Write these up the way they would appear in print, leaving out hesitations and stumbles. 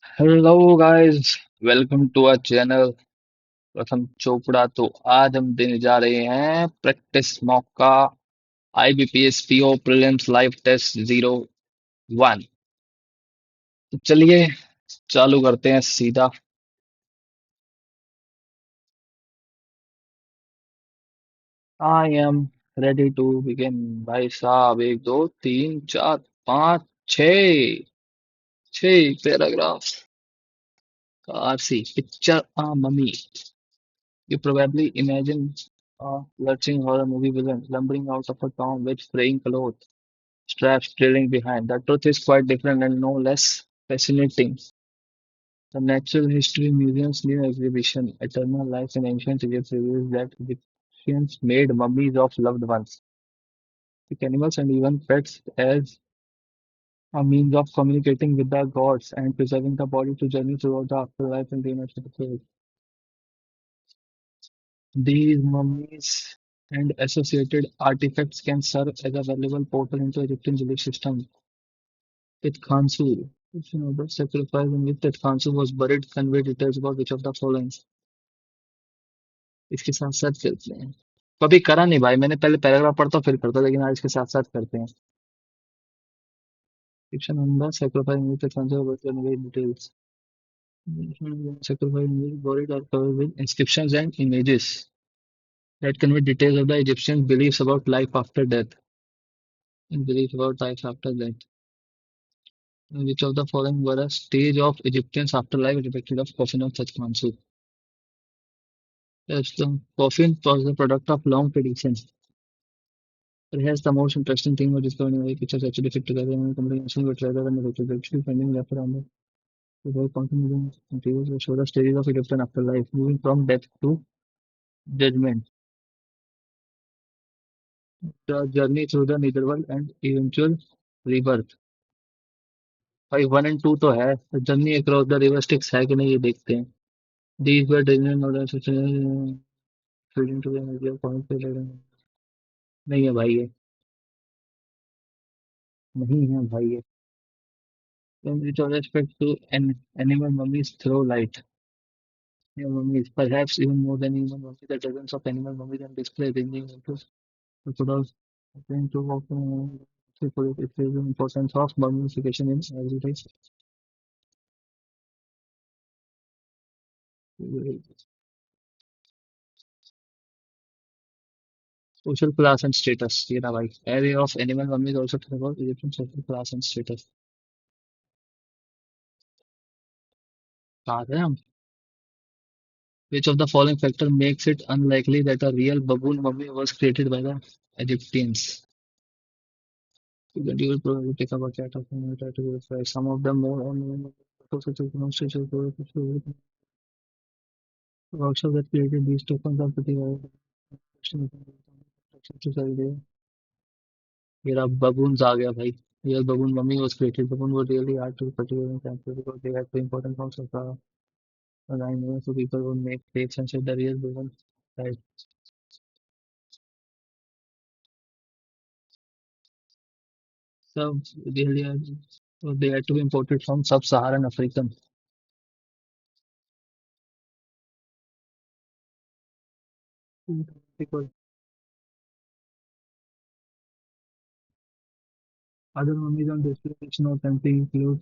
Hello guys, welcome to our channel Pratham Chopra. तो आज हम देने जा रहे हैं प्रैक्टिस मॉक का IBPS PO prelims live test 01। तो चलिए चालू करते हैं सीधा। I am ready to begin. भाई साहब, एक दो तीन चार पाँच छः छः पैराग्राफ। आरसी पिक्चर आ मम्मी। You probably imagine a lurching horror movie villain lumbering out of a town with fraying clothes, straps trailing behind. The truth is quite different and no less fascinating. The Natural History Museum's new exhibition, Eternal Life in Ancient Egypt, reveals that Egyptians made mummies of loved ones, like animals and even pets, as a means of communicating with the gods and preserving the body to journey throughout the afterlife and reemerge. These mummies and associated artifacts can serve as a valuable portal into Egyptian belief system. With Khansu, if you know the sacrifice in which that Khansu was buried, convey details about which of the following. इसके साथ साथ चलते हैं। कभी करा नहीं भाई, मैंने पहले पैराग्राफ पढ़ता फिर करता, लेकिन आज इसके साथ साथ करते हैं। Description on the sacrifice in which the Khansu was buried, convey details. Sacrifice in which buried are covered with inscriptions and images that convey details of the Egyptian beliefs about life after death and beliefs about life after death. Which of the following were a stage of Egyptian's afterlife depicted of coffin of Tutankhamun? Yes, the coffin was the product of long tradition. Perhaps the most interesting thing was discovering why pictures actually fit together in a combination but rather than the pictures actually finding refer on the whole continuing materials that show the stages of Egyptian afterlife, moving from death to judgment, the journey through the netherworld and eventual rebirth. भाई one and to तो है, journey across the river sticks है कि नहीं ये देखते हैं। These were designed in order to feeding to the energy of point पे ले रहे हैं। नहीं है भाई ये, नहीं है भाई ये। When with respect to an animal mummies throw light. Animal mummies, perhaps even more than human mummies, the dozens of animal mummies on display ranging into crocodiles, according to what for it is the importance of mummification in everyday social class and status. ये ना भाई, area of animal mummies also talk about Egyptian social class and status. कहाँ थे हम? Which of the following factor makes it unlikely that a real baboon mummy was created by the Egyptians? You will probably pick up a cat of and try to verify some of them more on such as demonstration workshop that created these tokens are pretty well to sell there. मेरा baboons आ गया भाई. Real baboon mummy was created. Baboon were really hard to particular in country because they had two important forms of alignment, so people would make fakes and say the real baboon. Right. So they had to be imported from sub-Saharan African. Because other mummies on display which not empty include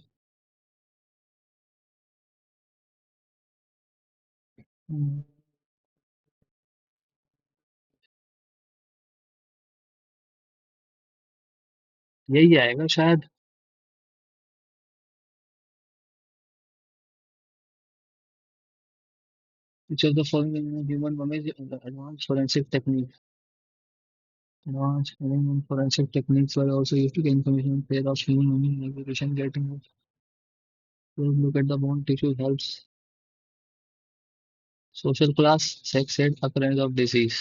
हम्म, यही आएगा शायद। Which of the following human mummies advanced forensic techniques? Advanced human forensic techniques were also used to get information on pair of human mummy execution. Getting a close look at the bone tissue helps. Social class, sex and occurrence of disease.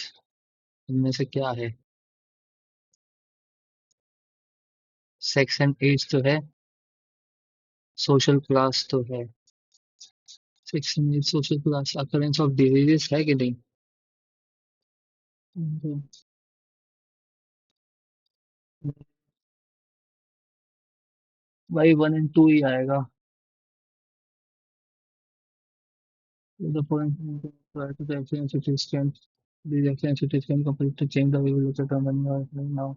इनमें से क्या है? Sex and as तो है, social class तो है। Sex and age, social class, occurrence of diseases है कि नहीं? हम्म, भाई वन एंड टू ही आएगा। The point prior to the accident, cities can these accident cities can completely change the way we look at our money or right now.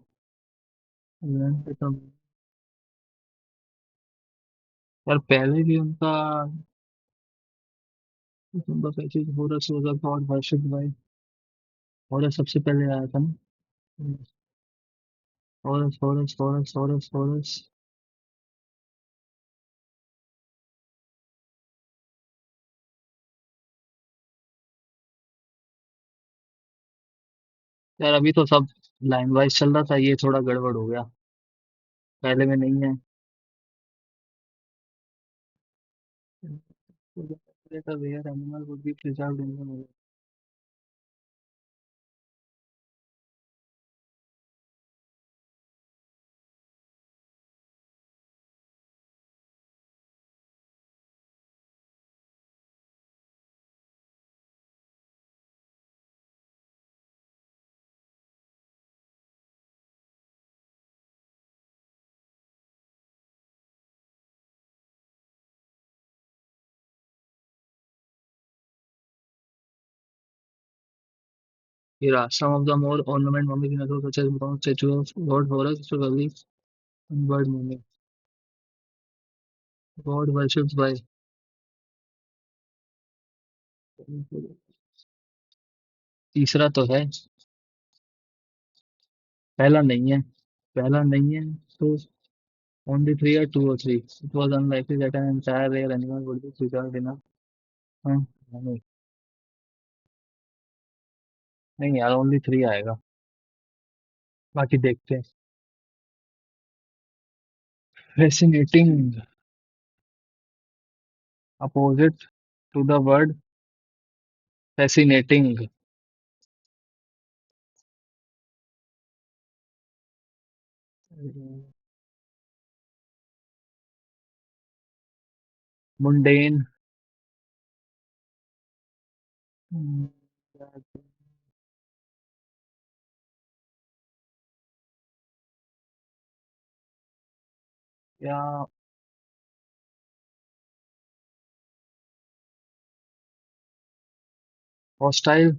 Event become यार पहले भी उनका उनका पैसे होरस होगा गॉड वर्शिप भाई होरस सबसे पहले आया था ना होरस होरस होरस होरस होरस यार अभी तो सब लाइन वाइज चल रहा था ये थोड़ा गड़बड़ हो गया पहले में नहीं है The rare animal would be preserved in the movie. Here are some of the more ornament mummies in Assur, such as bronze statue of God Horus, Raleigh, and bird mummy. God worshipped by तीसरा तो है पहला नहीं है पहला नहीं है तो only three or two or three. It was unlikely that an entire rare animal would be preserved in a हाँ, नहीं नहीं यार only three आएगा बाकी देखते हैं fascinating opposite to the word fascinating mundane हम्म, या hostile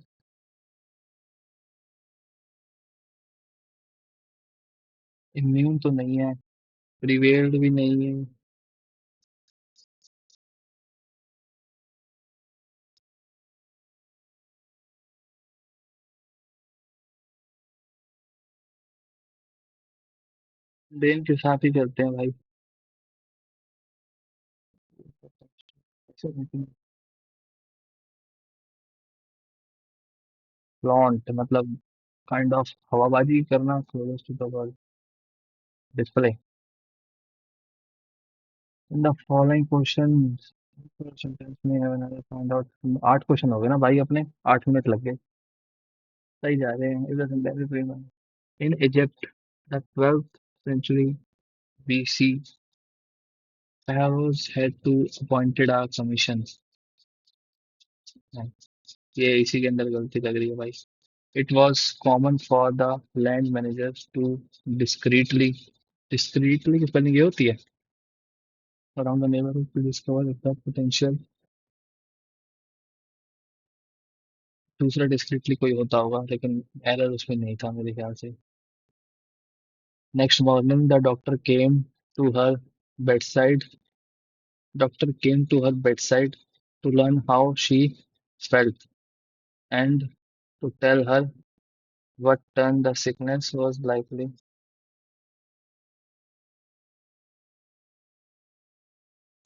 immune तो नहीं है prevailed भी नहीं है डेन के साथ ही चलते हैं भाई फ्लॉन्ट मतलब काइंड ऑफ हवाबाजी करना closest to the word display in the following questions sentence में है मैंने find out 8 क्वेश्चन हो गए ना भाई अपने 8 मिनट लग गए सही जा रहे हैं इधर से in Egypt the 12th century BC pharaohs had to appointed a commission ये इसी के अंदर गलती लग रही है भाई it was common for the land managers to discreetly discreetly की spelling ये होती है around the neighborhood to discover the potential दूसरा discreetly कोई होता होगा लेकिन एरर उसमें नहीं था मेरे ख्याल से next morning the bedside doctor came to her bedside to learn how she felt and to tell her what turn the sickness was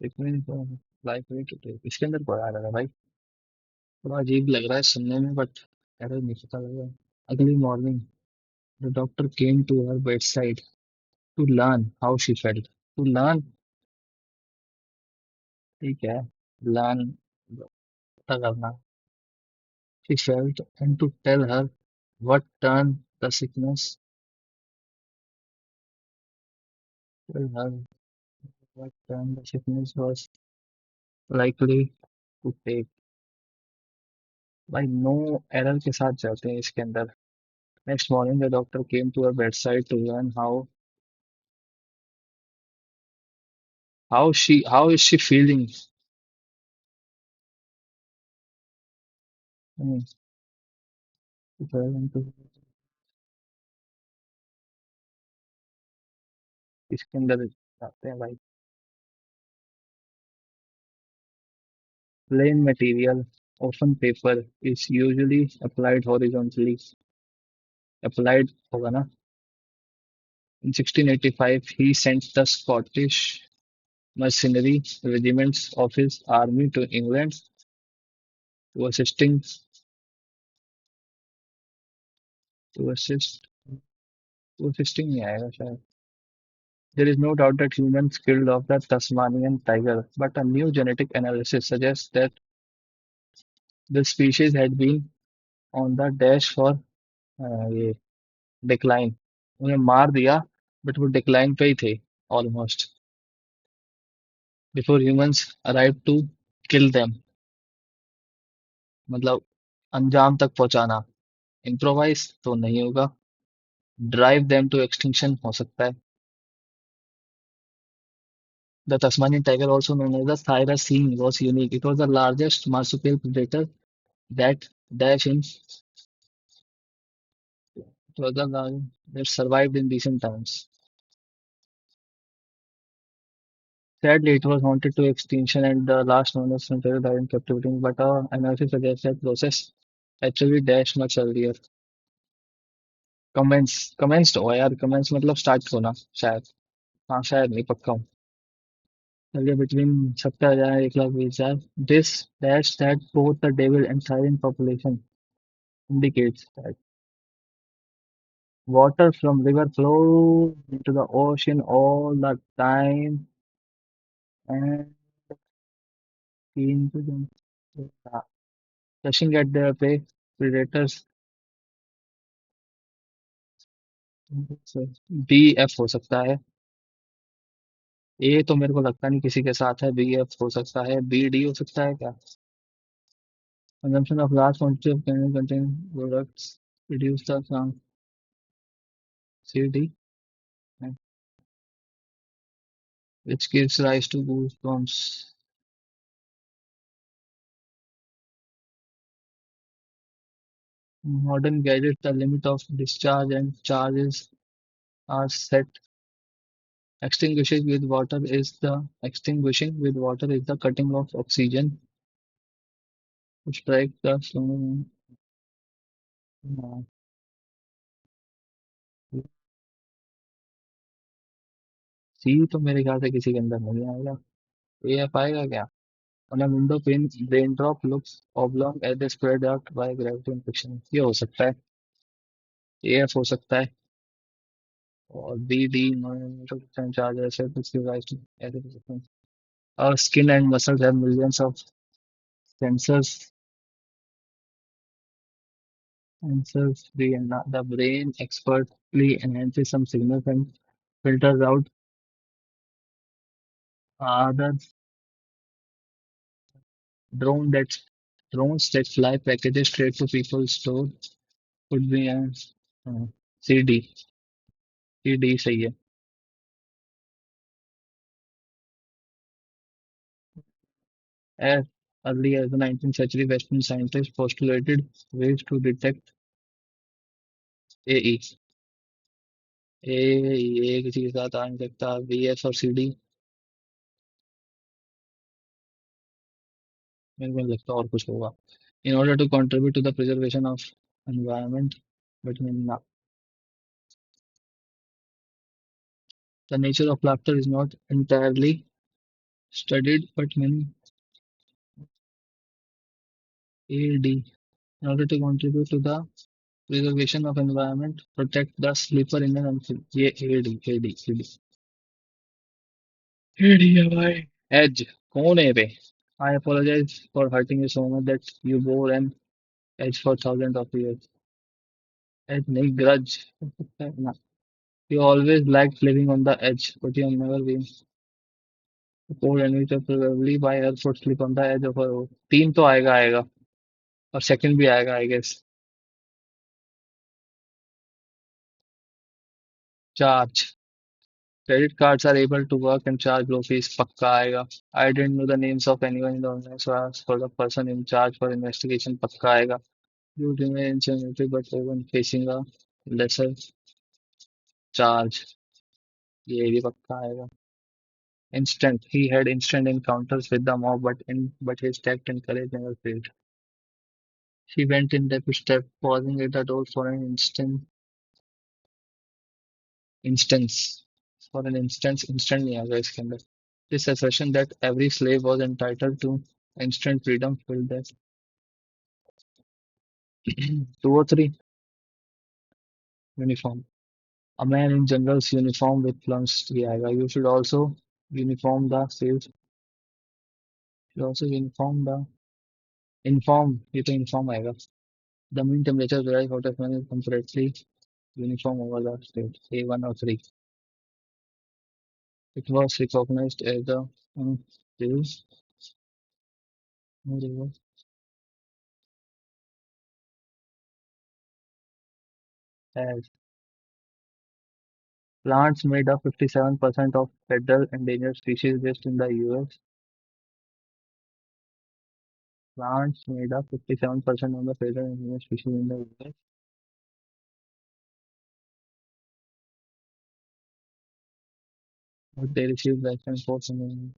sickness was likely to take इसके अंदर क्या आ रहा है भाई थोड़ा अजीब लग रहा है सुनने में बट एरर नहीं पता लग रहा है अगली morning the doctor came to her bedside to learn how she felt to learn ठीक है learn पता करना she felt and to tell her what turned the sickness tell her what turned the sickness was likely to take भाई no error के साथ जाते हैं इसके अंदर next morning the doctor came to her bedside to learn how is she feeling hmm, इसके अंदर जाते हैं भाई। Plain material, often paper, is usually applied horizontally. Applied होगा ना? In 1685, he sent the Scottish mercenary regiments of his army to England to to assist to assisting नहीं आएगा शायद. There is no doubt that humans killed off the Tasmanian tiger, but a new genetic analysis suggests that the species had been on the dash for ये decline. उन्हें मार दिया, but वो decline पे ही थे almost before humans arrived to kill them. मतलब अंजाम तक पहुंचाना. Improvise तो नहीं होगा. Drive them to extinction हो सकता है. The Tasmanian tiger, also known as the thylacine, was unique. It was the largest marsupial predator that dash in it was the largest that survived in recent times. Sadly, it was haunted to extinction and the last known as Frontier died in captivity, but our analysis suggests that process actually dashed much earlier. Commenced हुआ यार. Commence मतलब start होना शायद. हाँ शायद नहीं पक्का हूँ. चलिए between 70,000 1,20,000. This dash that both the devil and siren population indicates that water from river flows into the ocean all the time and into the rushing at their prey predators. B F हो सकता है. ए तो मेरे को लगता नहीं किसी के साथ है. बी एफ हो सकता है. बी डी हो सकता है क्या? Consumption of large quantity of chemical containing products reduce the sound. C D, which gives rise to goosebumps. Modern gadgets, the limit of discharge and charges are set. Extinguishing with water is the cutting of oxygen to strike the flame. सी तो मेरे ख्याल से किसी के अंदर नहीं आएगा. A F आएगा क्या? On a window pane, raindrop looks oblong as they spread out by gravity and friction. ये हो सकता है. ए एफ हो सकता है. और B D charges set which give rise to added resistance. Our skin and muscles have millions of sensors. The brain expertly enhances some signals and filters out others. Drone that Drones that fly packages straight to people's door could be a uh, CD. CD सही है. As early as the 19th century, Western scientists postulated ways to detect AE. ए किसी के साथ आ नहीं सकता. VS और CD मेरे को नहीं लगता और कुछ होगा. In order to contribute to the preservation of environment, but the nature of laughter is not entirely studied, but many AD. In order to contribute to the preservation of environment, protect the sleeper in an ये AD AD AD AD है भाई. Edge कौन है बे? I apologize for hurting you so much that you bore an edge for thousands of years. Edge नहीं grudge. ना. You always liked living on the edge, but you have never been cold and you probably by her foot slip on the edge of her own. तीन तो आएगा और second भी आएगा I guess. Charge. Credit cards are able to work and charge low fees. पक्का आएगा. I didn't know the names of anyone in the organization, so I asked for the person in charge for investigation. पक्का आएगा. You remain ingenuity but even facing a lesser charge. ये भी पक्का आएगा. Instant. He had instant encounters with the mob, but his tact and courage never failed. He went in rapid step, pausing at the door for an instance. For an instant नहीं आएगा इसके अंदर. This assertion that every slave was entitled to instant freedom filled that 203 uniform. A man in general's uniform with plums ये आएगा. You should also uniform the sales. You also inform. ये तो inform आएगा. The mean temperature varies out of man is completely uniform over the state. A1 or 3. It was recognized as the this as plants made up 57% of federal endangered species based in the US. Plants made up 57% of the federal endangered species in the US. But they received license for some.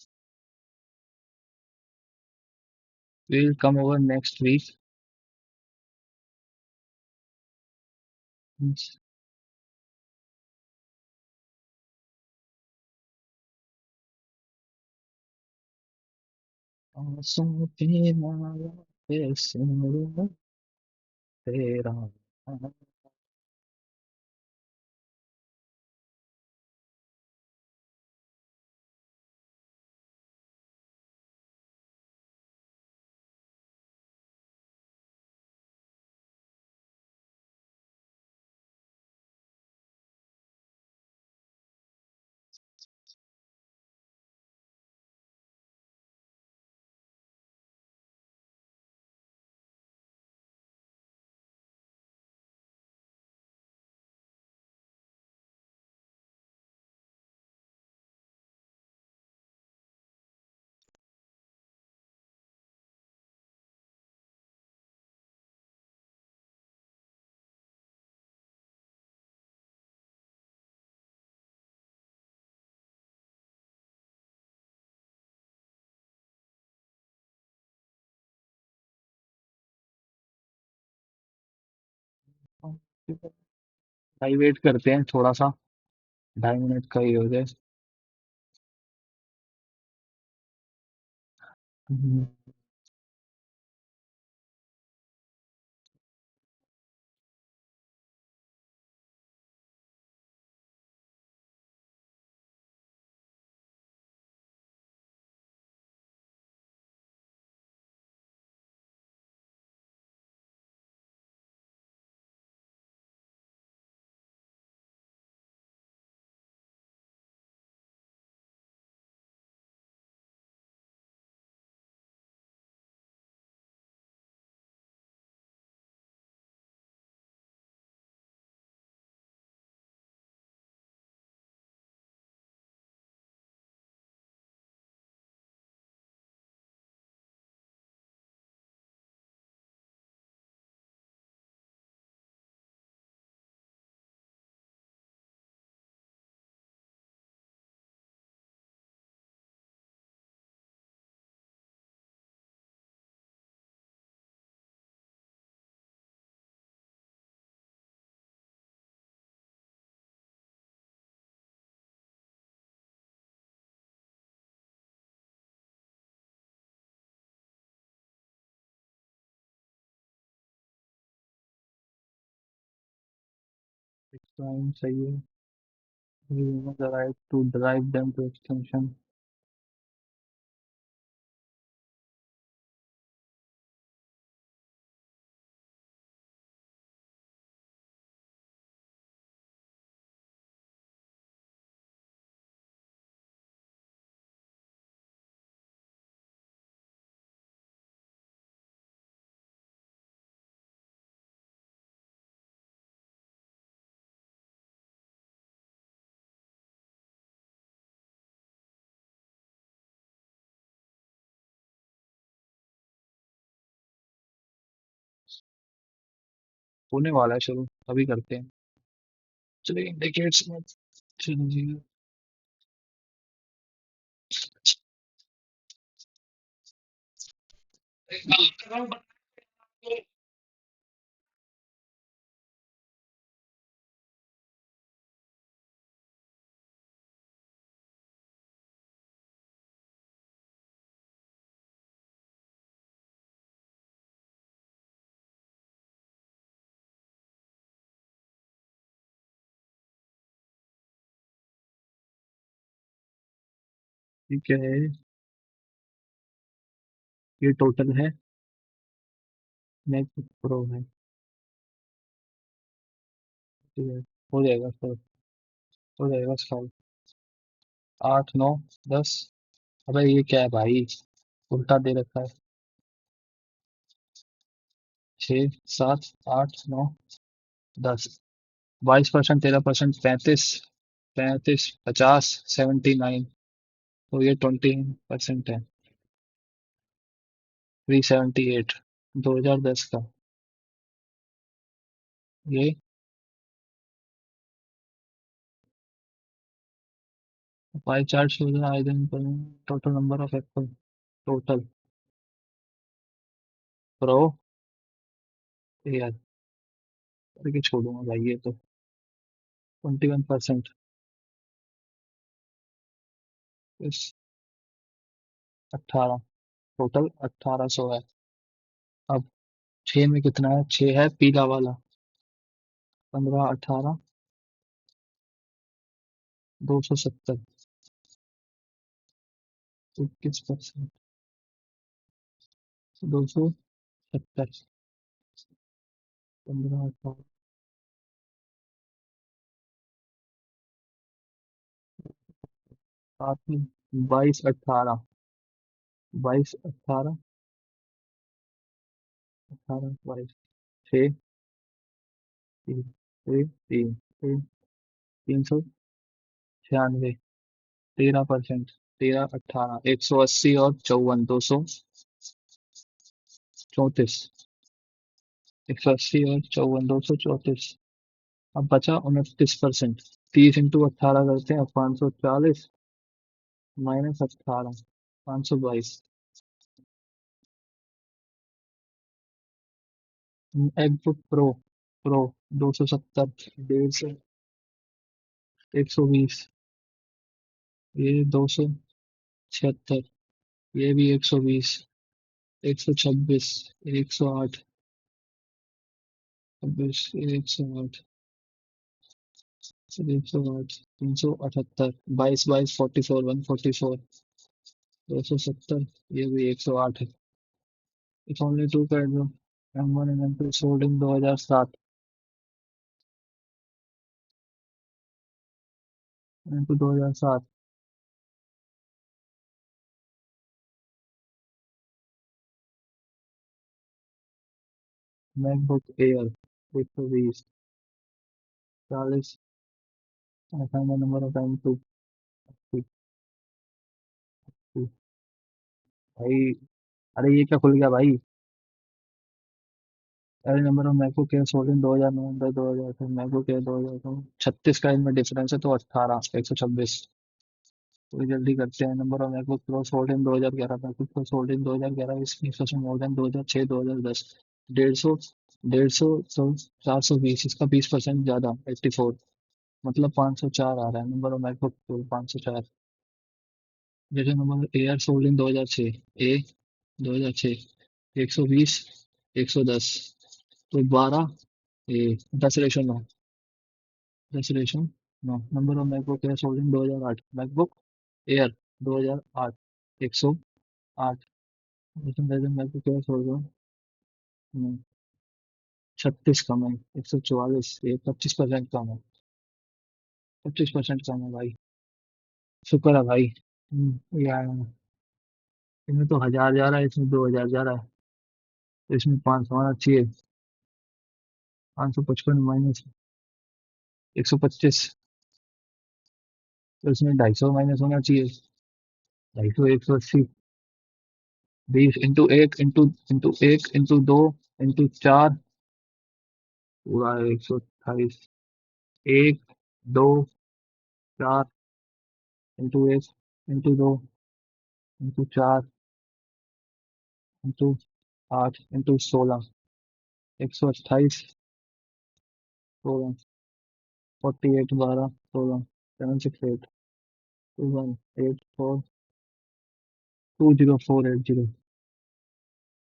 We'll come over next week. It's also been a yes, भाई wait करते हैं थोड़ा सा. 2.5 minute का ही हो जाए. Time सही है. Humans arrive to drive them to extinction. होने वाला है शुरू, अभी करते हैं। चलिए इंडिकेट्स मत। चलिए। एक काम कर रहा हूँ, ठीक है। ये टोटल है। मैकबुक प्रो है। ठीक है। हो जाएगा सर। हो जाएगा सर। 8 9 10। अबे ये क्या है भाई, उल्टा दे रखा है। 6 7 8 9 10। 22%, 13%, 35 35 50 79। तो ये 20% है। 378। 2010 का। ये पाई चार्ट शोज आई दिन total number of Apple. Total pro यार, करके छोड़ूंगा भाई ये तो। 21%। इस 18। टोटल 1800 है। अब 6 में कितना है? 6 है पीला वाला। 15 18। 270। 21%। 270। 15 18। साथ में 22 18। 22 18। 18 22। 6 3 3 3 396। 13%। 13 18। 180 और 54। 234। 180 और 54। 234। अब बचा 29%। 30 × 18 करते हैं, 540 -18। 522। MacBook pro. प्रो 270। 150। 120। ये 276। ये भी 120। 126। 108। 26। 108। 108। 378। 22 22 44। 144। 270। ये भी 108 है। It's only two kinds of M1 and M2 sold in 2007। M2 2007। MacBook air 120। 40। Final number of M2। भाई, अरे ये क्या खुल गया भाई? अरे number of MacBook air sold in 2009 November 2000। MacBook air 2009। 36 का इनमें डिफरेंस है तो 18। 126। थोड़ी जल्दी करते हैं। Number of MacBook pro sold in 2011। MacBook pro sold in 2011 इसमें मोर देन 2006 2010। 150। 150 तो 420, इसका 20% ज्यादा 84। मतलब 504 आ रहा है नंबर ऑफ मैकबुक प्रो 504। जैसे नंबर एयर सोल्ड इन 2006। ए 2006। 120। 110। तो 12। ए 10 ratio 9। 10 ratio 9। Number of MacBook air sold in 2008। MacBook air 2008। 108। लेकिन लेकिन मैकबुक एयर सोल्ड इन 36 कम है। 144। ये 25% कम है। 25% कम है भाई। शुक्र है भाई। यार, इसमें तो 1000 जा रहा है, इसमें 2000 जा रहा है। तो इसमें 500 आना चाहिए। 555 -125। तो इसमें 250 माइनस होना चाहिए। 250। 180। 20 × 1 × 1 × 2 × 4। पूरा 128। एक, दो, चार, इंटू एक, इंटू दो, इंटू चार, इंटू आठ, इंटू 16। 128, 16, 48, 12, 16, 768, 2184, 20480,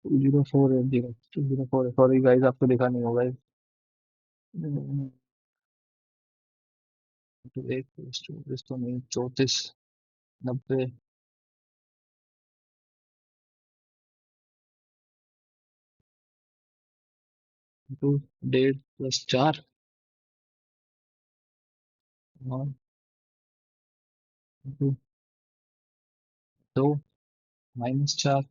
20480, 204। सॉरी गाइस, आपको दिखा नहीं होगा। तो एक इस तो नहीं, 34, 90, इंटू 1.5 प्लस 4, और इंटू 2 माइनस 4।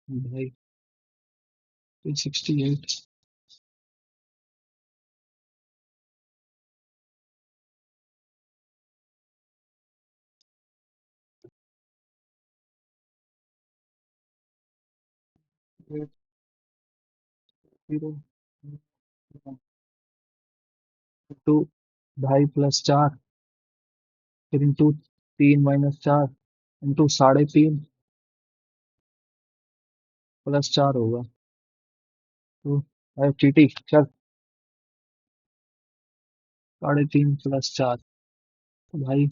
भाई 368, 0, इंटू 2.5 प्लस 4, फिर इंटू 3 माइनस 4, इंटू 3.5 प्लस 4 होगा। तो अरे चीटी चल, 3.5 प्लस 4, तो भाई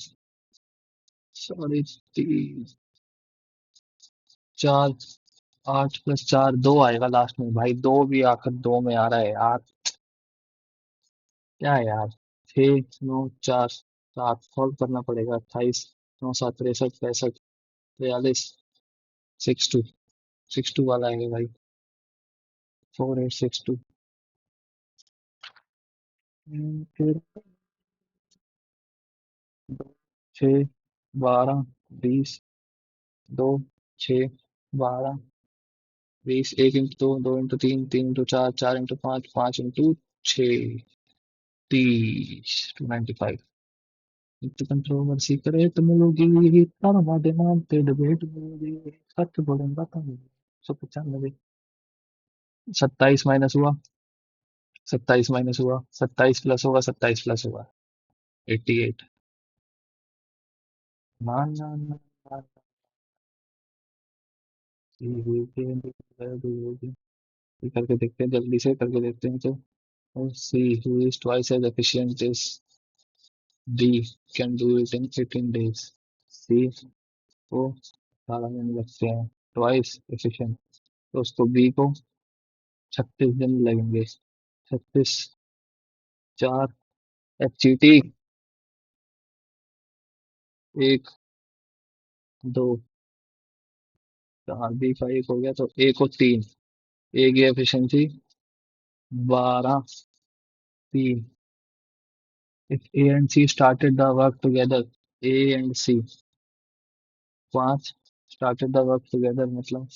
3.5, 4, 8 प्लस 4, 2 आएगा लास्ट में भाई। दो भी आखिर दो में आ रहा है यार। क्या है यार। 6, 9, 4, 7 सॉल्व करना पड़ेगा। 28, 9, 7, 63, 65, 43, 62, 62 वाला है भाई। 4862। फिर 6, 12, 20, 2, 6, 12, 20, 1 into 2, 2 into 3, 3 into 4, 4 into 5, 5 into 6, 30, 295। इतनी कंट्रोवर्सी करे तो मिलोगी, तारा वादे नाम पे डिबेट मिलोगी, सच बोलेंगा तो मिलोगी। 195। 27 माइनस हुआ, 27 माइनस हुआ, 27 प्लस होगा, 27 प्लस होगा। 88। ना ना ना ना, ये हुई कि होगी। ये करके देखते हैं, जल्दी से करके देखते हैं तो। और सी who is twice as efficient as D can do it in 18 days। सी को 18 दिन लगते हैं, ट्वाइस एफिशिएंट, तो उसको बी को 36 दिन लगेंगे। 36, 4, एफजीटी। एक, दो, चार, बी का एक हो गया तो ए को 3। ए की efficiency 12, 3। If A and C started the work together, A and C 5 started the work together, मतलब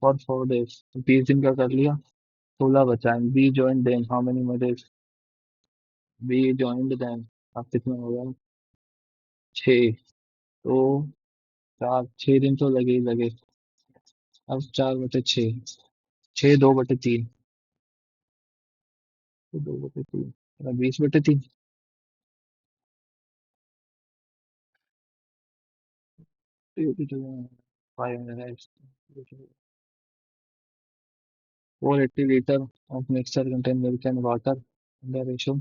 फॉर 4 days, 20 दिन का कर लिया। 16 बचा है। B join them how many मडेज, बी ज्वाइंड देम। अब कितना हो गया? 6। तो 4, 6 दिन तो लगे ही लगे। अब 4/6, 6 2/3, तो 2/3, 20/3। 480 litre of mixture contain milk and water. The ratio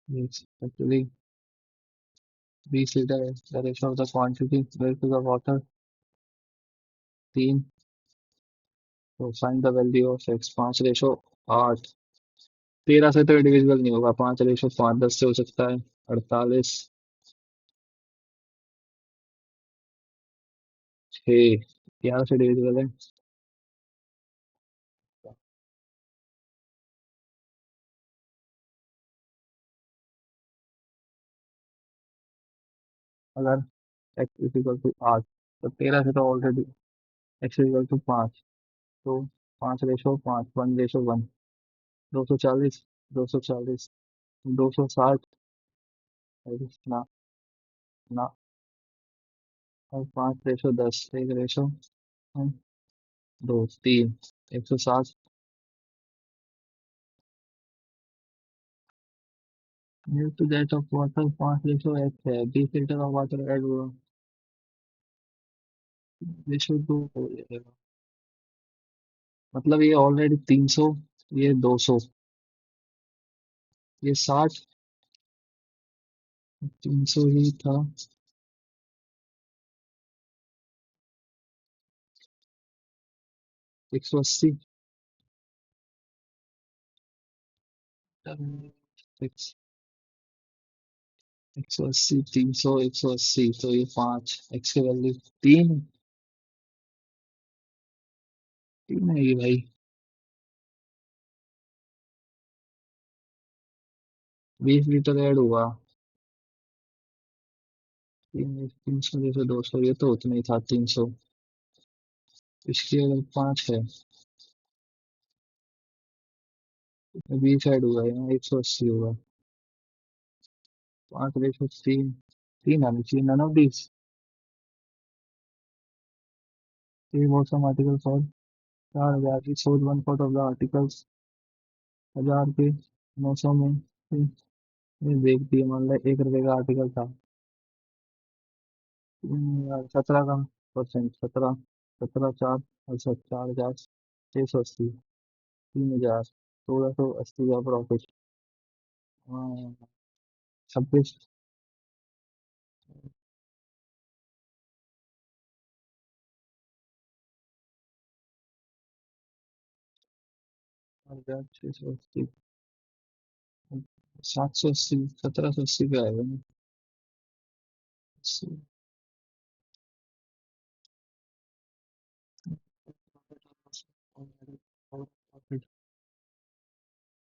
is actually 20 litre है। The ratio of the quantity milk to the water 3। तो find the value of x। 5/8। 13 से तो डिविजिबल नहीं होगा। 5/5, 10 से हो सकता है। 48, 6, 11 से डिविजिबल है। अगर x इज इक्वल टू 8, तो 13 से तो already x is equal to 5। तो 5/5, 1/1, 240, 240, 260। ना, ना, और 5/10, एक रेशो दो, तीन, 160। New to that of water 5/x है, 20 लीटर ऑफ वाटर एड हुआ, रेशो दो हो जाएगा। मतलब ये ऑलरेडी 300, ये 200, ये 60, 300 ही था। 180, 180, 300, 180, तो ये 5 x की वैल्यू तीन, तीन है ये भाई। 20 लीटर ऐड हुआ, 300 जैसे 200, ये तो उतना ही था 300। इसकी अगर 5 है, 20 ऐड हुआ, यहाँ 180 होगा। 5/3, तीन आनी चाहिए, नन ऑफ दिस। ये बहुत सम आर्टिकल फॉर 4,000 की सोच, 1/4 ऑफ द आर्टिकल्स 1000 के 900 में। ये देख दिए, मान लो 1 रुपए का आर्टिकल था। 17 का परसेंट, 17, 17 4, अच्छा 4,000, 680, 3,000, 1,680 का प्रॉफिट। हाँ, 26, 680, 780, 1,780 पे आएगा ना।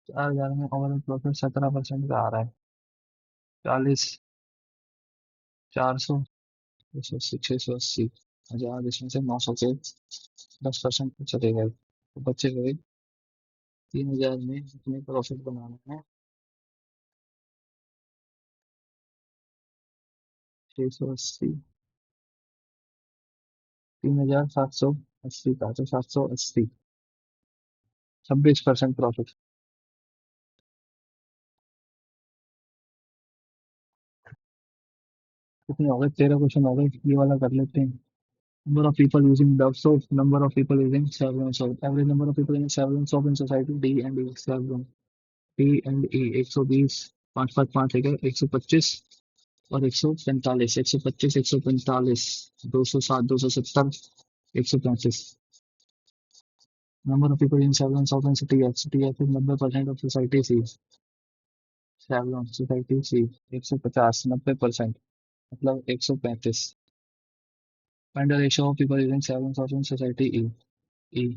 4,000 में ओवरऑल प्रॉफिट 17% का आ रहा है। 40, 400, 280, 680, 1,000, इसमें से 900 के 10% तो चले गए, तो बचे गए 3,000 में इतने प्रॉफिट बनाना है। 680, 3,780 का, तो 780, 26% प्रॉफिट। कितने हो गए, 13 क्वेश्चन हो गए, ये वाला कर लेते हैं। Number of people using Dove soap, number of people using Savlon soap, average number of people using Savlon soap in society, D and E, Savlon, D and E, 120, 5 5 5 है क्या, 125 और 145, 125, 145, 260, 270, 135। Number of people in Savlon soap in city F, city F is 90% of society C, Savlon society C, 150, 90%, मतलब 135। Find the ratio of people using Savlon soap in society E, E,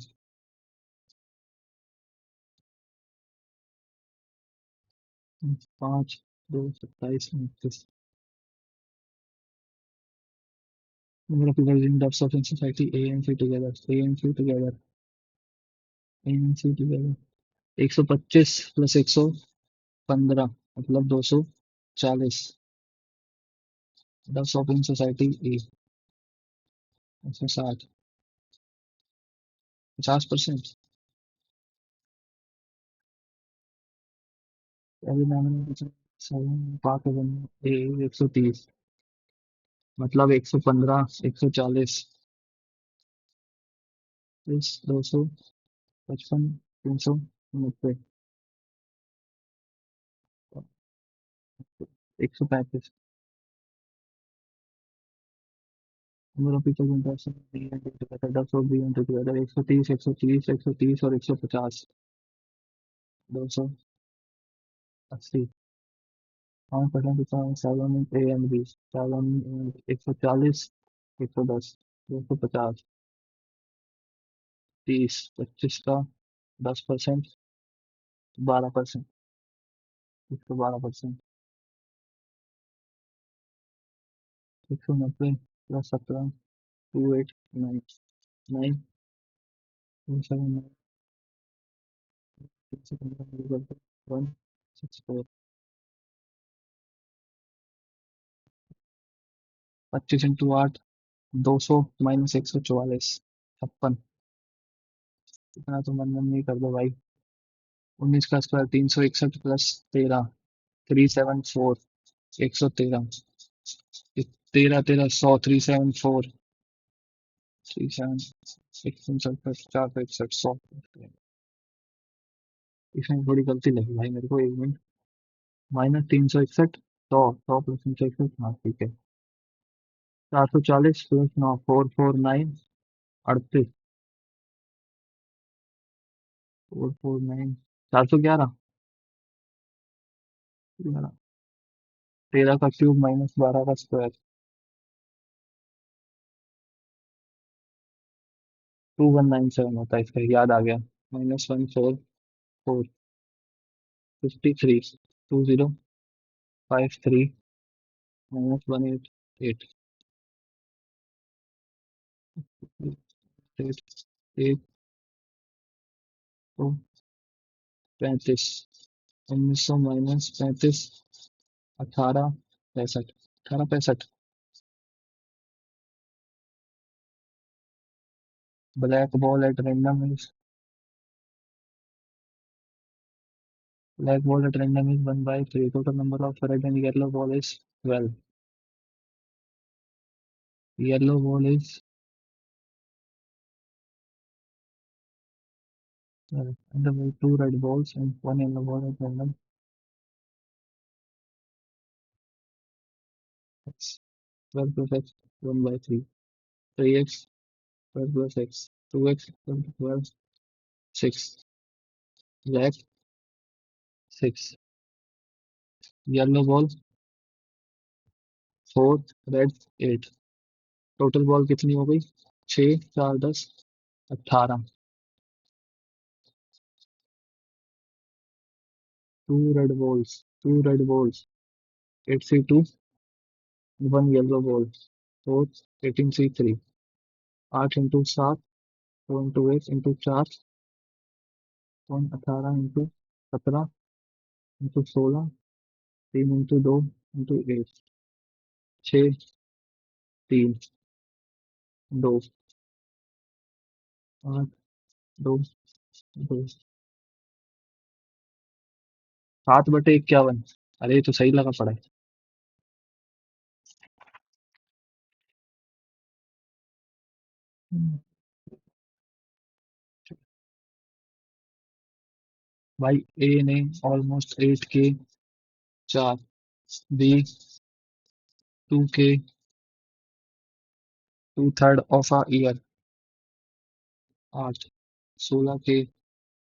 5, 2, 27, 29। Number of people using Dove soap in society A and C together, A and C together, A and C together, 125 plus 115, मतलब 240। Dove soap in society E, 160, 50%। अभी मैंने बात है ए 130, मतलब 115, 140, 255, 390, 135। Number of people in Dove soap B and D together, Dove soap B and D together, 130, 130, 130 और 150, 280। हाँ, पता है, 7 A and B, 140, 110, 250, 30, 25 का 10%, 12%, 112%, 190 प्लस 17, 289, 9, 279, 164। 25 इंटू 8, 200 - 144 56। इतना तो मन नहीं कर दो भाई। 19 का स्क्वायर 361 प्लस 13 374। 113। 13 13 100 374। 37। 167 4 61 100। इसमें थोड़ी गलती लगी भाई मेरे को, 1 मिनट। -361। 100 प्लस 361, हाँ ठीक है। 440 + 9 449। 38। 449। 411। 13 का क्यूब -12 का स्क्वायर। 2197 होता है इसका, याद आ गया। -144। 53। 2053। -188। 1 तो 35। 1900 -35। 1865। 1865। Black ball at random is Black ball at random is 1/3. Total number of red and yellow ball is 12. Yellow ball is 12. And there were two red balls and one yellow ball at random. X. 12 plus x 1/3. 3x 12 plus x. 2x 12 12. 6. Black 6. Yellow ball 4. Red 8. Total ball कितनी हो गई? 6 4 10 18। Two red balls. Two red balls. 8C2. One yellow ball. 4 18C3। 8 × 7। 2 × 8 × 4। 18 × 17 × 16। 3 × 2 × 8। 6 3 2 8 2 2। 7/51। अरे ये तो सही लगा पड़ा है। हम्म, भाई ए ने ऑलमोस्ट 8 के 4। बी 2 के 2/3 ऑफ अ ईयर। 8। 16 के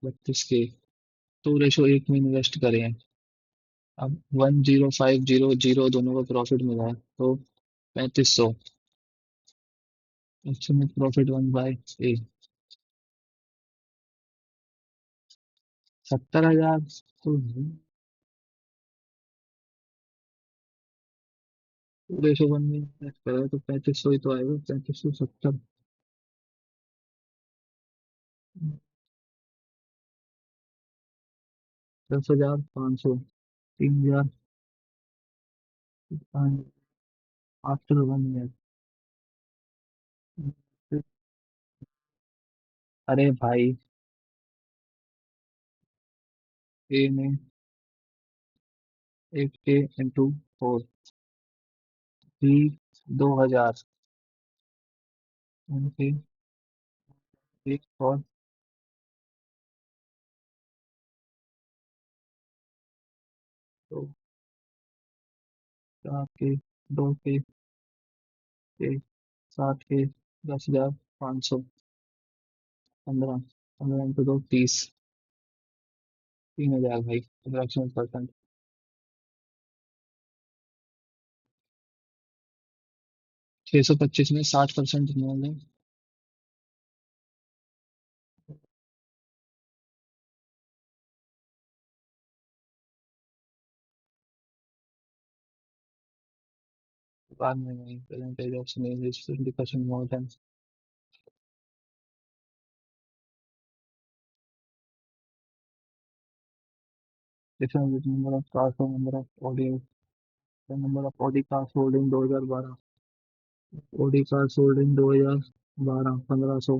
32 के। तो रेशो 1 में इन्वेस्ट करें हैं। अब 10500 दोनों को प्रॉफिट मिला है तो 3500। Estimate profit 1/A। 70,000 तो पूरे शो वन में इन्वेस्ट करा तो 3500 ही तो आएगा। 3570। 10,500। 3,000। After 1 year. अरे भाई ए में 8 के इंटू 4। बी 2,000। उनके एक और दो 4 के 2 के 7 के 10,500। 15। 15 × 2 30। 3,000 भाई अप्रोक्सीमेट%। 625 में 60% मोल है। बाद में नहीं, percentage of snail is 20% more than difference between number of cars और number of Audi। number of Audi cars sold in 2012। Audi car sold in 2012 1500।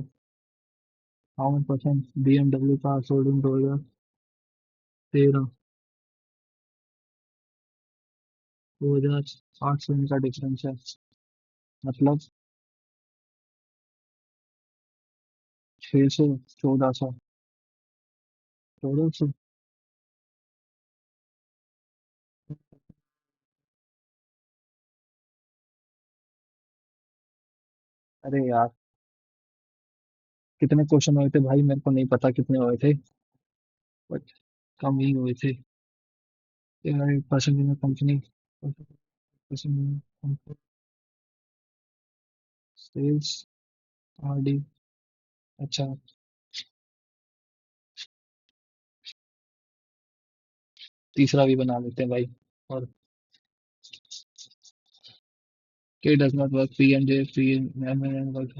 How much percent BMW car sold in 2013 2008 से इनका difference है। मतलब 600 1400 1400। अरे यार, कितने question हुए थे भाई, मेरे को नहीं पता कितने हुए थे, बट कम ही हुए थे। 8% कंपनी सेल्स आरडी। अच्छा, तीसरा भी बना लेते हैं भाई। और K does not work P and J P M work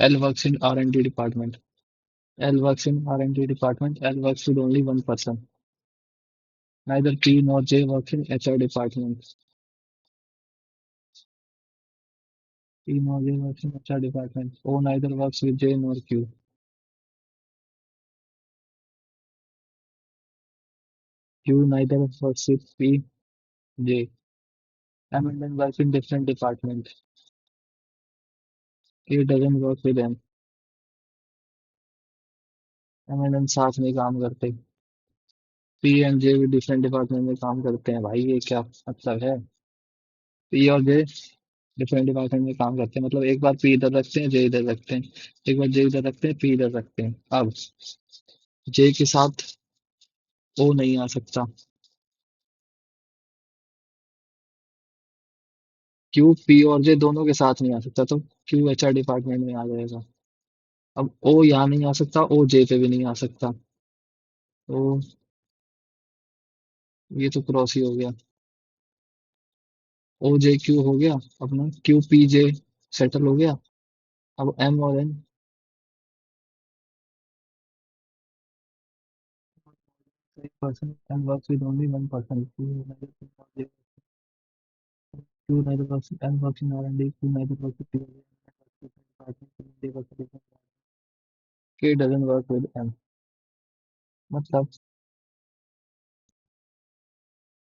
L works in R and D department. L works in R&D department. L works with only one person. Neither P nor J works in HR department. P nor J works in HR department. O neither works with J nor Q. Q neither works with P, J. M and N work in different departments. A doesn't work with M. M and N साथ में काम करते। P and J भी different department में काम करते हैं भाई, ये क्या मतलब है? P और J डिफरेंट डिपार्टमेंट में काम करते हैं, मतलब एक बार P इधर रखते हैं, J इधर रखते हैं। एक बार J इधर रखते हैं, P इधर रखते हैं। अब J के साथ O नहीं आ सकता। क्यू पी और जे दोनों के साथ नहीं आ सकता, तो क्यू एचआर डिपार्टमेंट में आ जाएगा। अब ओ यहाँ नहीं आ सकता, ओ जे पे भी नहीं आ सकता, तो ये तो क्रॉस ही हो गया। ओ जे क्यू हो गया अपना, क्यू पी जे सेटल हो गया। अब एम और N. Person M works with only one person. Q neither works M works in R and D, Q neither works with K doesn't work with M. मतलब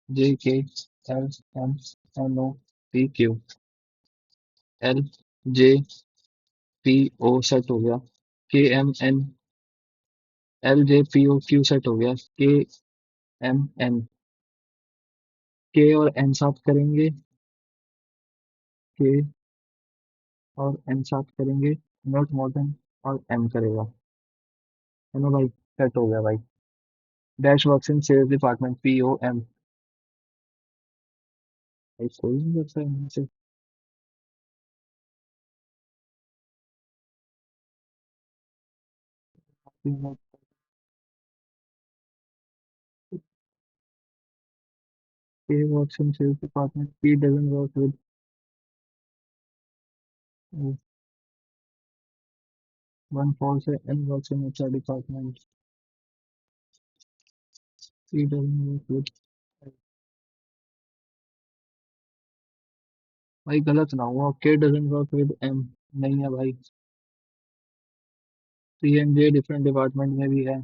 J K L M N O P Q L J P O set हो गया। K M N L J P O Q set हो गया। K M N, के और N साथ करेंगे, के और एन साथ करेंगे, नॉट मोर देन और एम करेगा, है ना भाई? सेट हो गया भाई। Dash works in sales department P O M. भाई कोई नहीं करता है इनसे। P works in sales department. P doesn't work with one false N works in HR department. P doesn't work with। भाई गलत ना हुआ, के डजंट वर्क विद एम नहीं है भाई। P and J different department में भी है,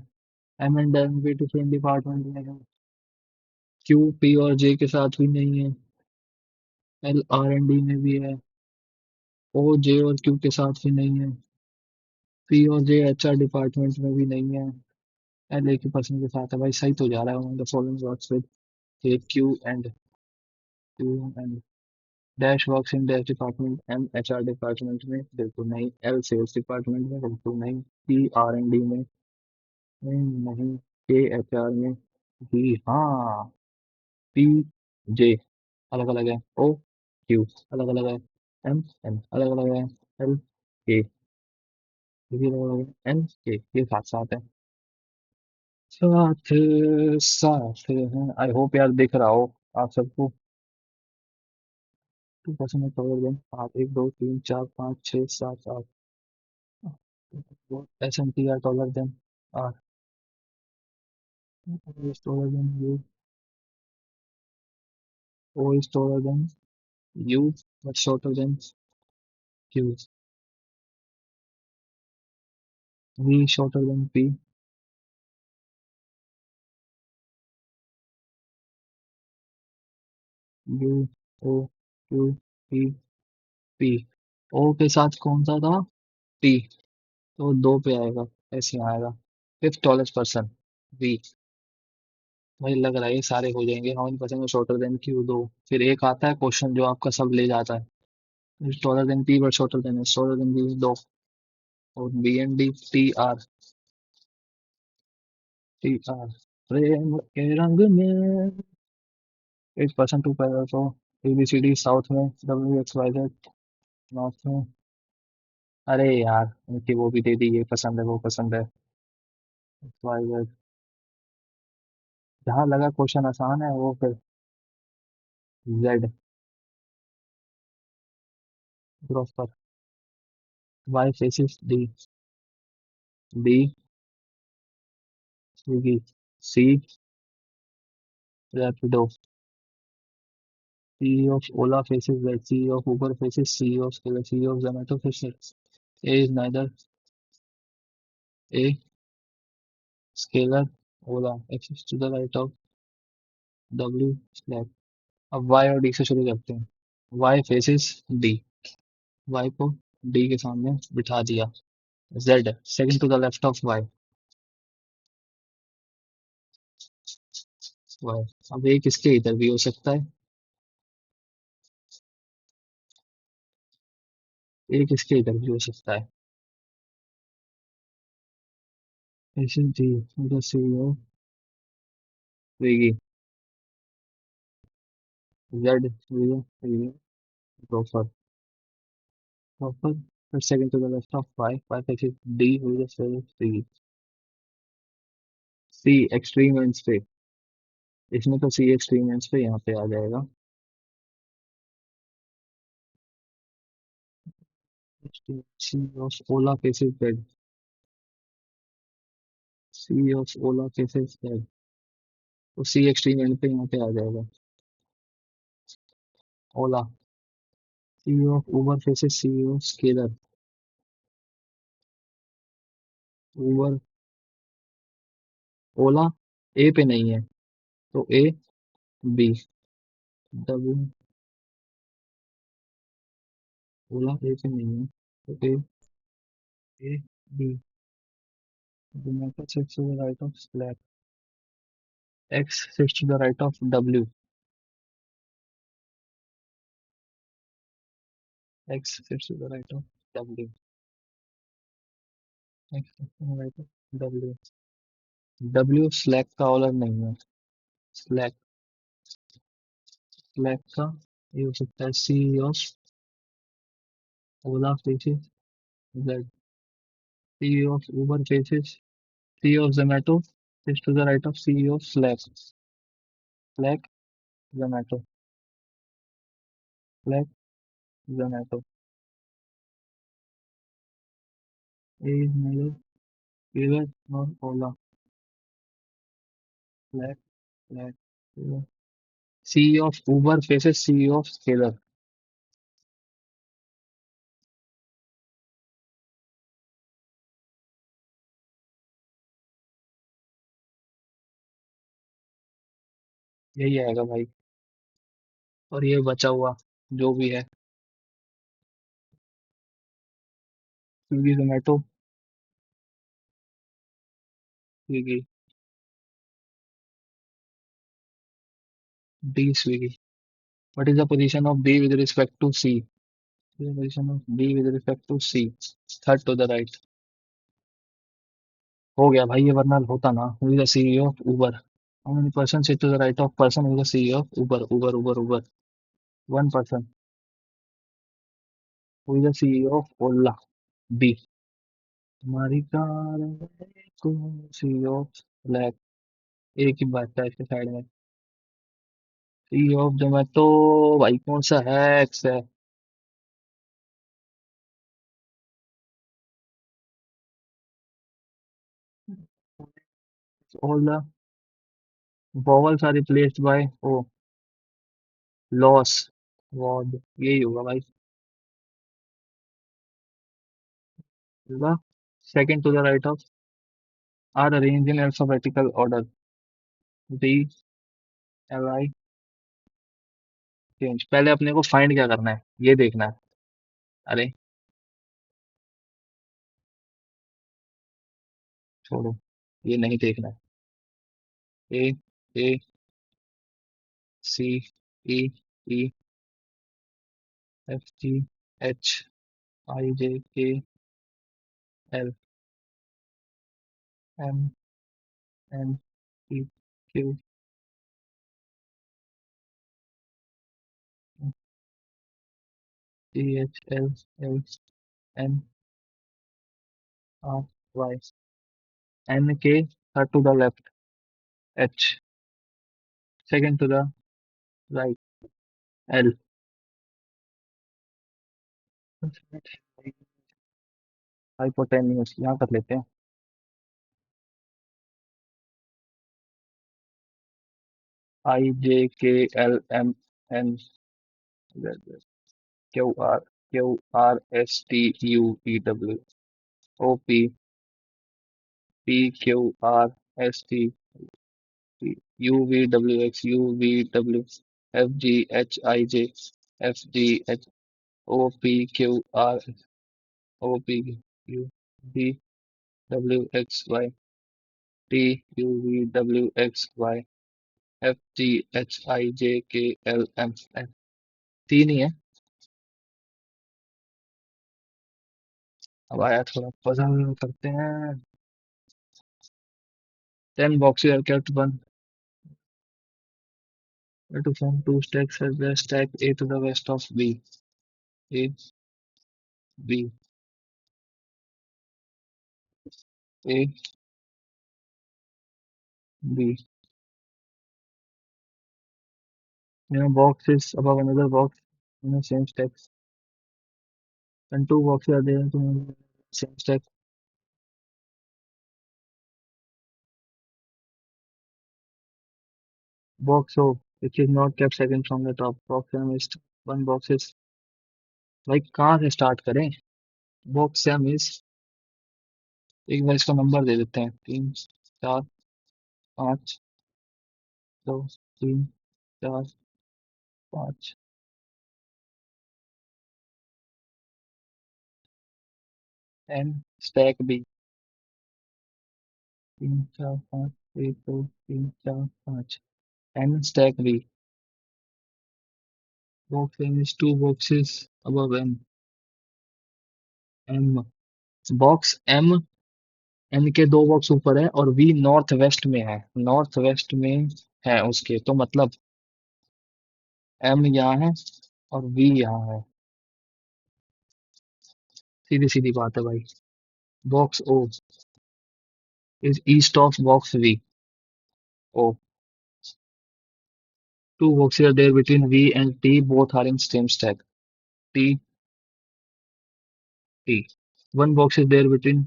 एम एंड एन भी डिफरेंट डिपार्टमेंट में है। क्यू पी और जे के साथ भी नहीं है, एल आर एंड डी में भी है। ओ जे और क्यू के साथ भी नहीं है। पी और जे एच आर डिपार्टमेंट में भी नहीं है। एल एक ही पर्सन के साथ है भाई, सही तो जा रहा है। The following works with A Q and dash works in dash department, M H R department में बिल्कुल नहीं, एल सेल्स डिपार्टमेंट में बिल्कुल नहीं, पी आर एंड डी में नहीं, के एच आर में भी हाँ। पी जे अलग अलग है, ओ क्यू अलग अलग है, एम एन अलग अलग है, एल के ये भी अलग अलग है, एन के ये साथ साथ है। साथ साथ है। आई होप यार दिख रहा हो आप सबको। 2% में कवर दें। आठ, एक दो तीन चार पाँच छः सात आठ। S N P R dollar दें। R is taller than you, O is taller than you, but shorter than Q. V shorter than P. U O Q P P। O के साथ कौन सा था? T। तो दो पे आएगा, ऐसे आएगा। Fifth tallest person, V. मुझे लग रहा है ये सारे हो जाएंगे। How many person shorter than Q, दो। फिर एक आता है क्वेश्चन जो आपका सब ले जाता है, taller than P but shorter than S, shorter than B, दो। और B N D T R, T R. प्रेम के रंग में, एक पर्सन टू पैरल को, A B C D south में, W X Y Z north में। अरे यार, उनकी वो भी दे दी, ये पसंद है वो पसंद है। Y Z. जहाँ लगा क्वेश्चन आसान है वो फिर। जेड, ग्रोथ पर। Y faces D, B Swiggy, C Rapido, CEO of Ola faces Z, CEO of Uber faces CEO of Scalar, CEO of Zomato faces A is neither A, Scalar, Ola, X is to the right of W, Slack। अब Y और D से शुरू करते हैं। Y faces D, Y को D के सामने बिठा दिया। Z second to the left of Y, Y। अब एक इसके इधर भी हो सकता है, एक इसके इधर भी हो सकता है। Faces D, the CEO of Swiggy, Z, Swiggy, Broker, Broker। But second to the left of Y, Y faces D, who is the CEO of Swiggy। C extreme ends पे, इसमें तो सी एक्सट्रीम एंड्स पे यहाँ पे आ जाएगा। C of Ola cases bed, C of Ola cases bed, तो C extreme end पे यहाँ पे आ जाएगा। Ola, C of Uber faces C of Scaler, Uber. Ola A पे नहीं है, तो ए, बी, डब्ल्यू। ओला ए पे नहीं है, तो A, A, B. Zomato sits to the right of Slack, X sits to the right of W, X sits to the right of W, X sits to the right of W. W Slack का ऑलर नहीं है। Slack, slack का ये हो सकता है C of Ola faces Z, C of Uber faces, C of Zomato is to the right of CEO of Slack, Slack, Zomato, Slack, Zomato। A is neither Uber nor Ola, Slack, Slack, Uber। CEO of Uber faces CEO of Scalar। यही आएगा भाई। और ये बचा हुआ जो भी है, Swiggy Zomato, Swiggy, D Swiggy. What is the position of B with respect to C? The position of B with respect to C, third to the right। हो गया भाई, ये वरना होता ना। Who is the CEO of Uber? How many persons sit to the right of person who is the CEO of Uber? Uber, Uber, Uber। One person। Who is the CEO of Ola? B। हमारी car को CEO of Slack, एक ही बात है इसके side में। CEO of Zomato, भाई कौन सा है? X है। Ola, vowels are replaced by O, loss, ward, यही होगा भाई। Second to the right of, are arrange in alphabetical order, D L I change. पहले अपने को फाइंड क्या करना है ये देखना है। अरे छोड़ो, ये नहीं देखना है। ए, ए, सी, ई, ई, F, G, H, I, J, K, L, M, N, P, Q, T, H, L, L, N, R, Y. N के third to the left, H second to the right, L. Hypotenuse यहाँ कर लेते हैं। I, J, K, L, M, N, Q, R, Q, R, S, T, U, E, W, O, P, P, Q, R, S, T, U, V, W, X, U, V, W, F, G, H, I, J, F, G, H, O, P, Q, R, O, P, U, V, W, X, Y, T, U, V, W, X, Y, F, G, H, I, J, K, L, M, N. तीन ही है। अब आया थोड़ा puzzle करते हैं। 10 boxes are kept one to form two stacks as the stack A to the west of B. A, B, A, B. Box is above another box in the same stacks. And two boxes are there to the same stack. Box O, which is not kept second from the top. Box M is one box is, भाई कहाँ से start करें? Box M is, एक बार इसका number दे देते हैं। 3, 4, 5, 2, 3, 4, 5। N stack B, 3, 4, 5, 1, 2, 3, 4, 5। N stack B, box M is two boxes above M. M, box M, N के दो बॉक्स ऊपर है और V नॉर्थ वेस्ट में है, नॉर्थ वेस्ट में है उसके, तो मतलब M यहाँ है और V यहाँ है। सीधी सीधी बात है भाई। Box O is east of box V. O, two boxes are there between V and T, both are in same stack. T, T. One box is there between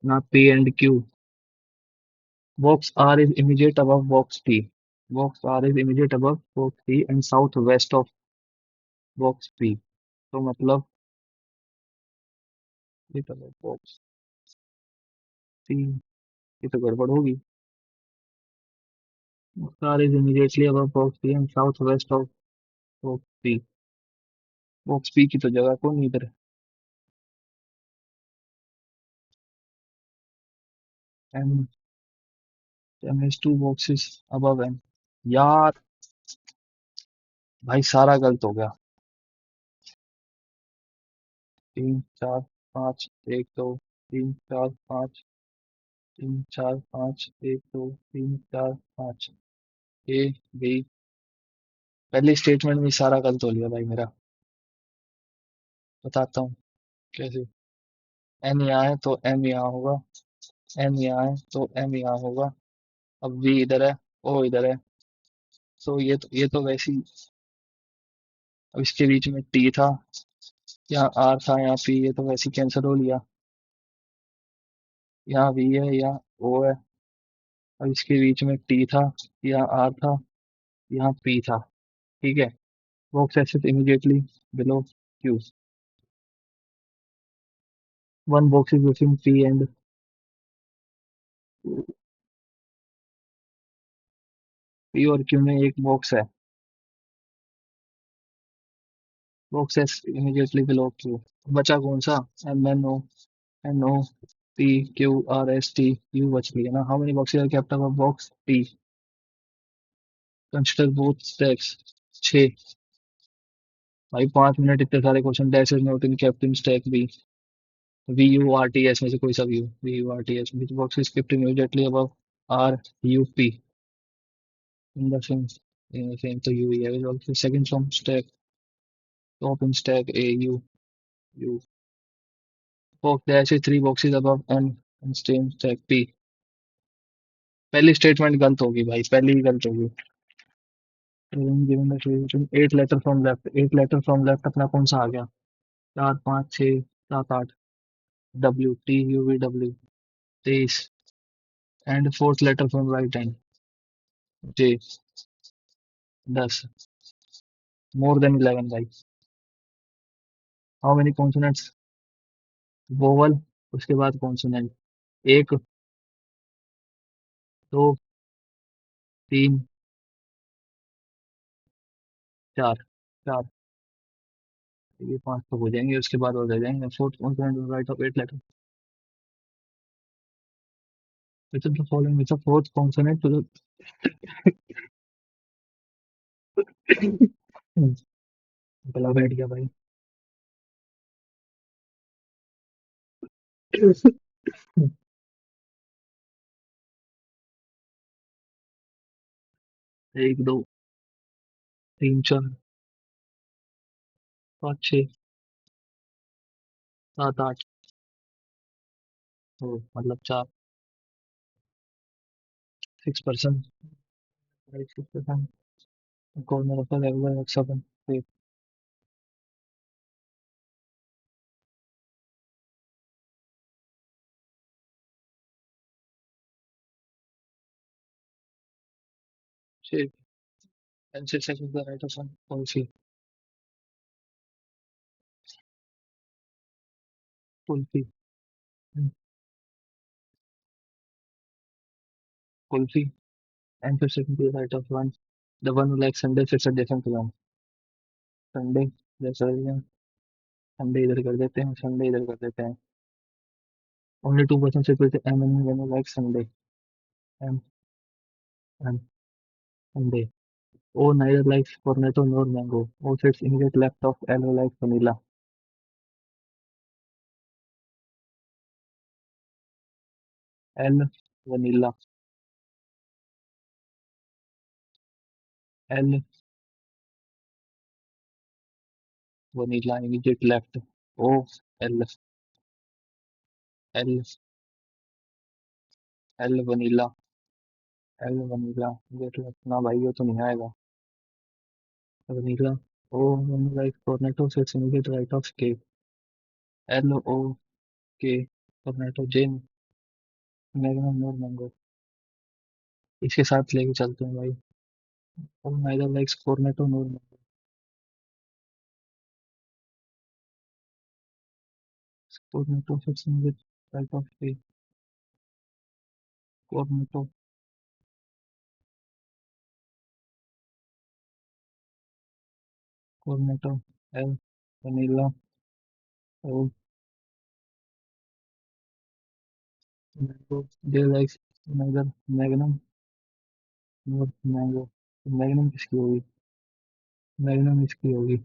now P and Q. Box R is immediate above box T. Box R is immediate above box T and southwest of box P. तो मतलब ये तो box सी, ये तो गड़बड़ होगी। Star is immediately above box P and south west of box P. Box P की तो जगह कौन इधर है? M, M is two boxes above M. यार भाई सारा गलत हो गया। 3, 4, 5, 1, 2, 3, 4, 5, 3, 4, 5, 1, 2, 3, 4, 5। ए, बी। पहले स्टेटमेंट में सारा गलत हो लिया भाई मेरा। बताता हूँ कैसे। एन यहाँ है तो एम यहाँ होगा, एन यहाँ है तो एम यहाँ होगा। अब वी इधर है, ओ इधर है। तो ये तो वैसे ही, अब इसके बीच में टी था, यहाँ आर था, यहाँ पी, ये तो वैसे ही कैंसिल हो लिया। यहाँ वी है, यहाँ ओ है। अब इसके बीच में टी था, यहाँ आर था, यहाँ पी था। ठीक है। Box S is immediately below Q. One box is between P and P और Q में एक बॉक्स है. Box S immediately below Q. बचा कौन सा? M N O N O P Q R S T U बच गई है ना. How many boxes are kept up box P? Consider both stacks. 6. भाई 5 मिनट इतने सारे क्वेश्चन. Dash is not in kept in stack B. V U R T S में से कोई सा व्यू. V U R T S which box is kept immediately above R U P in the same. In the same तो U ही है. Which box is second from stack top in stack A U. U. Box dash is 3 boxes above N in same stack P. पहली statement गलत होगी भाई. पहली ही गलत होगी. Given the solution 8 letter from left. 8 letter from left अपना कौन सा आ गया? 4 5 6 7 8. W T U V W. 23. And fourth letter from right hand. J. 10. More than 11 भाई. How many consonants? वोवल. उसके बाद कॉन्सोनेंट. एक. दो. तीन. चार. चार. ये 5 तो हो जाएंगे. उसके बाद और रह जाएंगे. Fourth consonant right of 8 letter. Which of the following which of fourth consonant to the. गला बैठ गया भाई. 1 2 3 4 5 6 7 8. ओ मतलब 4. 6%. 6%. Corner of the 7. Shape. And 6 is the right of one policy. Kulfi. Hmm. Kulfi. And 6 is the right of one. The one who likes Sunday sits a different one. Sunday. जैसा Sunday इधर कर देते हैं. Sunday इधर कर देते हैं. Only 2% sit with M and when you like Sunday. M and Sunday. O neither likes cornetto nor mango. O sits immediate left of L who likes vanilla. L vanilla. L vanilla immediate left. O L L L vanilla. L vanilla immediate left. ना भाई ये तो नहीं आएगा. Vanilla. O when you like cornetto sits immediate right of K. L O K cornetto J magnum nor mango. इसके साथ लेके चलते हैं भाई. O neither likes cornetto nor mango. Cornetto sits immediate right of K. Cornetto. Cornetto. L vanilla. O mango. J likes neither magnum nor mango. Magnum किसकी होगी? Magnum इसकी होगी.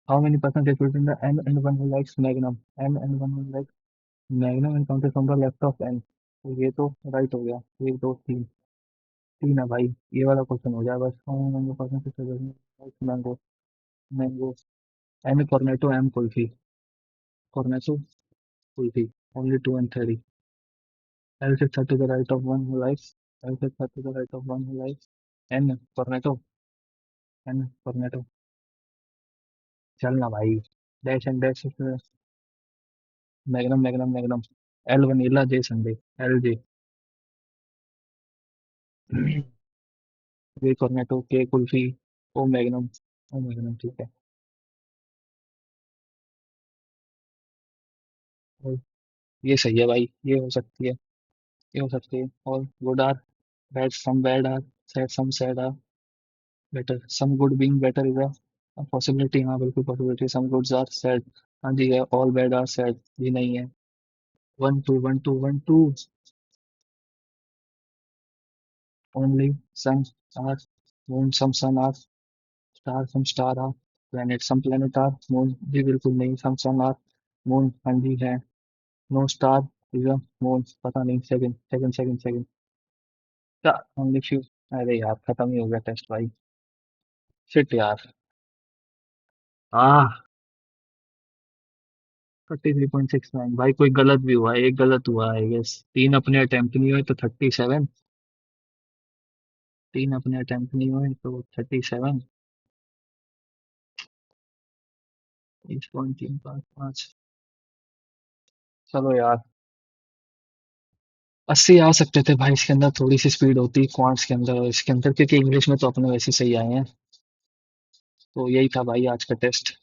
How many percent is between the N and one who likes Magnum? N and one who likes Magnum and counted from the left of N. तो ये तो right हो गया. 1 2 3. 3 है भाई. ये वाला क्वेश्चन हो जाए बस. मैंगो परसेंट से mango. Mango. Um cornetto um kulfi. Cornetto kulfi. Only 2 and 3. L sits to the right of one who likes. L sits to the right of one who likes. N cornetto. N cornetto. चलना भाई. Dash and dash. Magnum magnum magnum. L vanilla J Sunday. L J. Way Cornetto के कुल्फी. ओ magnum. ठीक है। और ये सही है भाई, ये हो सकती है, ये हो सकती है। और good or bad or some sad or better, some good being better is a possibility. हाँ बिल्कुल possibility. Some goods are sad, हाँ जी है। ऑल बैड आर सैड ये नहीं है। 1 2 1 2 1 2। Only sun are moon some sun are star some star are planet some planet are moon जी बिल्कुल नहीं। सम सन आर मून हाँ जी है। No star is a moon पता नहीं। सेकंड सेकंड सेकंड सेकंड क्या ओनली फ्यू। अरे यार खत्म ही हो गया टेस्ट भाई। शिट यार। आह 33.69 भाई। कोई गलत भी हुआ है, एक गलत हुआ है गेस। तीन अपने अटेम्प्ट नहीं हुए तो 37। तीन अपने अटेम्प्ट नहीं हुए तो 37। 30.355। चलो यार। 80 आ सकते थे भाई, इसके अंदर थोड़ी सी स्पीड होती क्वांट्स के अंदर और इसके अंदर, क्योंकि इंग्लिश में तो अपने वैसे ही सही आए हैं। तो यही था भाई आज का टेस्ट।